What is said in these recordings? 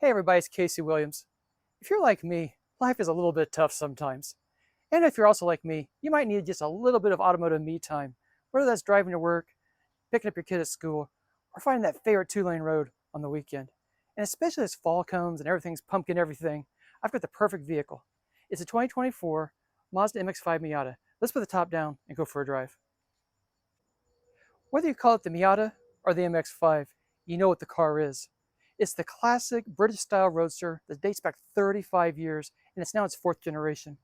Hey everybody, it's Casey Williams. If you're like me, life is a little bit tough sometimes. And if you're also like me, you might need just a little bit of automotive me time, whether that's driving to work, picking up your kid at school, or finding that favorite two-lane road on the weekend. And especially as fall comes and everything's pumpkin everything, I've got the perfect vehicle. It's a 2024 Mazda MX-5 Miata. Let's put the top down and go for a drive. Whether you call it the Miata or the MX-5, you know what the car is. It's the classic British-style roadster that dates back 35 years, and it's now its fourth generation.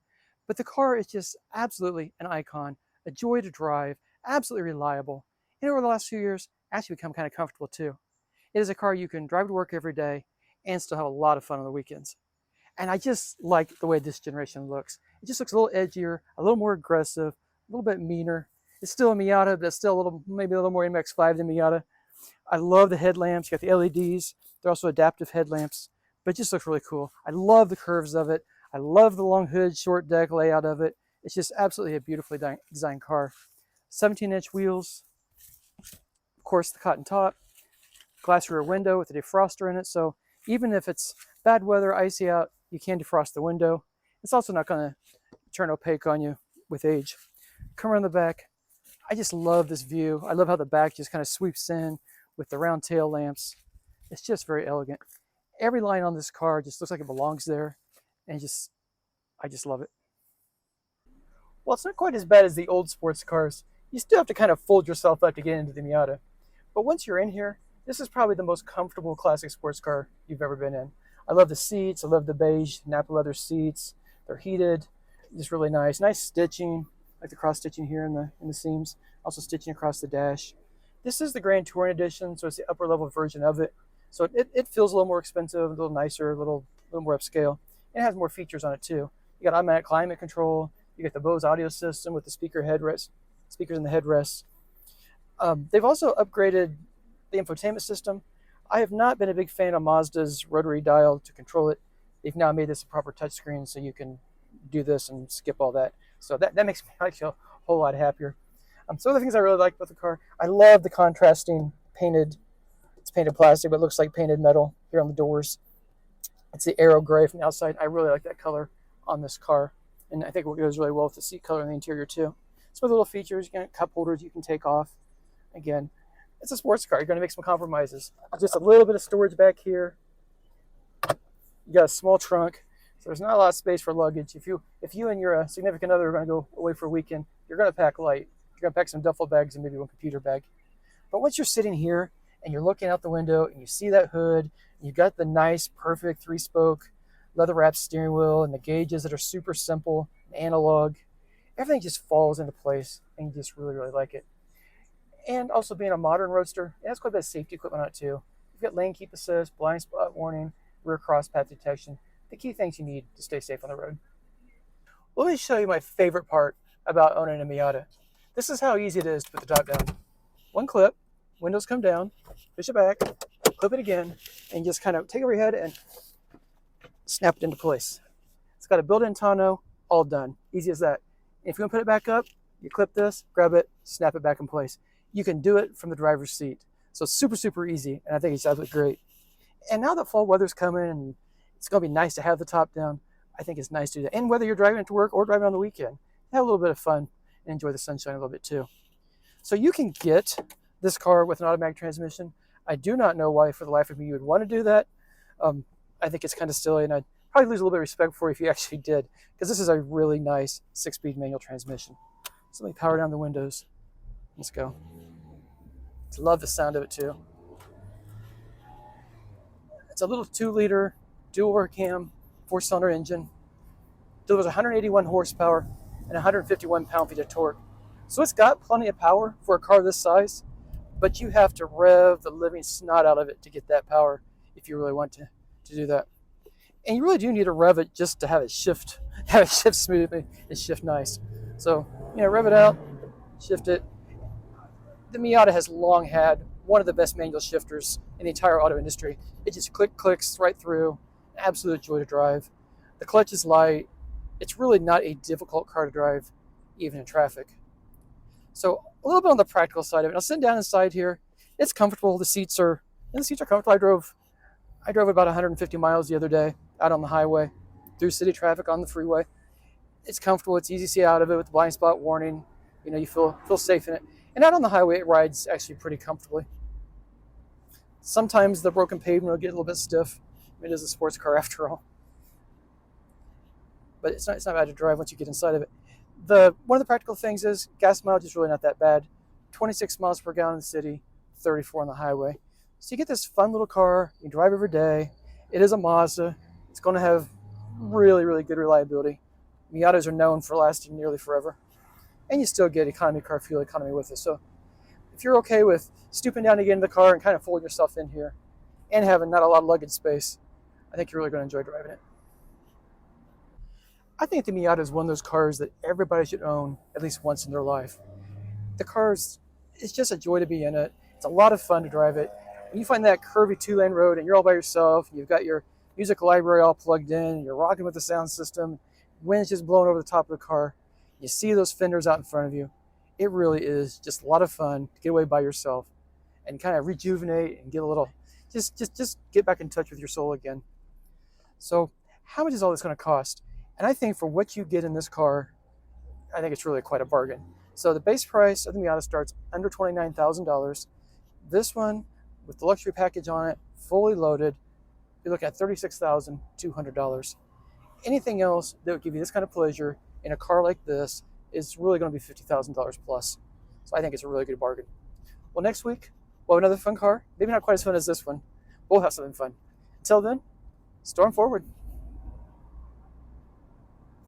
But the car is just absolutely an icon, a joy to drive, absolutely reliable, and over the last few years, actually become kind of comfortable too. It is a car you can drive to work every day and still have a lot of fun on the weekends. And I just like the way this generation looks. It just looks a little edgier, a little more aggressive, a little bit meaner. It's still a Miata, but it's still a little, maybe a little more MX-5 than Miata. I love the headlamps. You got the LEDs. They're also adaptive headlamps, but it just looks really cool. I love the curves of it. I love the long hood, short deck layout of it. It's just absolutely a beautifully designed car. 17-inch wheels, of course, the cotton top, glass rear window with a defroster in it. So even if it's bad weather, icy out, you can defrost the window. It's also not going to turn opaque on you with age. Come around the back. I just love this view. I love how the back just kind of sweeps in with the round tail lamps. It's just very elegant. Every line on this car just looks like it belongs there, and I just love it. Well, it's not quite as bad as the old sports cars. You still have to kind of fold yourself up to get into the Miata. But once you're in here, this is probably the most comfortable classic sports car you've ever been in. I love the seats. I love the beige Napa leather seats. They're heated. Just really nice. Nice stitching, like the cross stitching here in the seams. Also stitching across the dash. This is the Grand Touring Edition, so it's the upper level version of it. So it feels a little more expensive, a little nicer, a little more upscale. And it has more features on it too. You got automatic climate control. You got the Bose audio system with the speakers in the headrests. They've also upgraded the infotainment system. I have not been a big fan of Mazda's rotary dial to control it. They've now made this a proper touchscreen, so you can do this and skip all that. So that makes me feel a whole lot happier. Some of the things I really like about the car, I love the contrasting painted. It's painted plastic, but it looks like painted metal here on the doors. It's the aero gray from the outside. I really like that color on this car, and I think it goes really well with the seat color in the interior too. Some little features, you got cup holders you can take off. Again, it's a sports car. You're going to make some compromises. Just a little bit of storage back here. You got a small trunk, so there's not a lot of space for luggage. If you and your significant other are going to go away for a weekend, you're going to pack light. You're going to pack some duffel bags and maybe one computer bag. But once you're sitting here and you're looking out the window and you see that hood, and you've got the nice, perfect 3-spoke leather-wrapped steering wheel and the gauges that are super simple, analog, everything just falls into place, and you just really, really like it. And also being a modern roadster, it has quite a bit of safety equipment on it too. You've got lane keep assist, blind spot warning, rear cross path detection, the key things you need to stay safe on the road. Let me show you my favorite part about owning a Miata. This is how easy it is to put the top down. One clip, windows come down, push it back, clip it again, and just kind of take over your head and snap it into place. It's got a built-in tonneau, all done. Easy as that. If you want to put it back up, you clip this, grab it, snap it back in place. You can do it from the driver's seat. So it's super, super easy, and I think it's absolutely great. And now that fall weather's coming and it's going to be nice to have the top down, I think it's nice to do that. And whether you're driving it to work or driving on the weekend, have a little bit of fun and enjoy the sunshine a little bit too. So you can get this car with an automatic transmission. I do not know why, for the life of me, you would want to do that. I think it's kind of silly, and I'd probably lose a little bit of respect for you if you actually did, because this is a really nice 6-speed manual transmission. So let me power down the windows. Let's go. I love the sound of it too. It's a little 2-liter dual cam 4-cylinder engine. Delivers 181 horsepower and 151 pound-feet of torque. So it's got plenty of power for a car this size, but you have to rev the living snot out of it to get that power if you really want to do that. And you really do need to rev it just to have it shift smoothly and shift nice. So, rev it out, shift it. The Miata has long had one of the best manual shifters in the entire auto industry. It just clicks right through. Absolute joy to drive. The clutch is light. It's really not a difficult car to drive, even in traffic. So a little bit on the practical side of it. Now sitting down inside here, it's comfortable. The seats are comfortable. I drove about 150 miles the other day out on the highway through city traffic on the freeway. It's comfortable. It's easy to see out of it with the blind spot warning. You know, you feel safe in it. And out on the highway, it rides actually pretty comfortably. Sometimes the broken pavement will get a little bit stiff. It is a sports car after all, but it's not bad to drive once you get inside of it. One of the practical things is gas mileage is really not that bad. 26 miles per gallon in the city, 34 on the highway. So you get this fun little car. You drive every day. It is a Mazda. It's going to have really, really good reliability. Miatas are known for lasting nearly forever. And you still get economy car fuel economy with it. So if you're okay with stooping down to get in the car and kind of folding yourself in here and having not a lot of luggage space, I think you're really going to enjoy driving it. I think the Miata is one of those cars that everybody should own at least once in their life. The car's it's just a joy to be in it. It's a lot of fun to drive it. When you find that curvy two-lane road and you're all by yourself, you've got your music library all plugged in, you're rocking with the sound system, wind's just blowing over the top of the car, you see those fenders out in front of you. It really is just a lot of fun to get away by yourself and kind of rejuvenate and get a little, just get back in touch with your soul again. So how much is all this going to cost? And I think for what you get in this car, I think it's really quite a bargain. So the base price of the Miata starts under $29,000. This one, with the luxury package on it, fully loaded, you're looking at $36,200. Anything else that would give you this kind of pleasure in a car like this is really going to be $50,000 plus. So I think it's a really good bargain. Well, next week, we'll have another fun car. Maybe not quite as fun as this one. We'll have something fun. Until then, storm forward.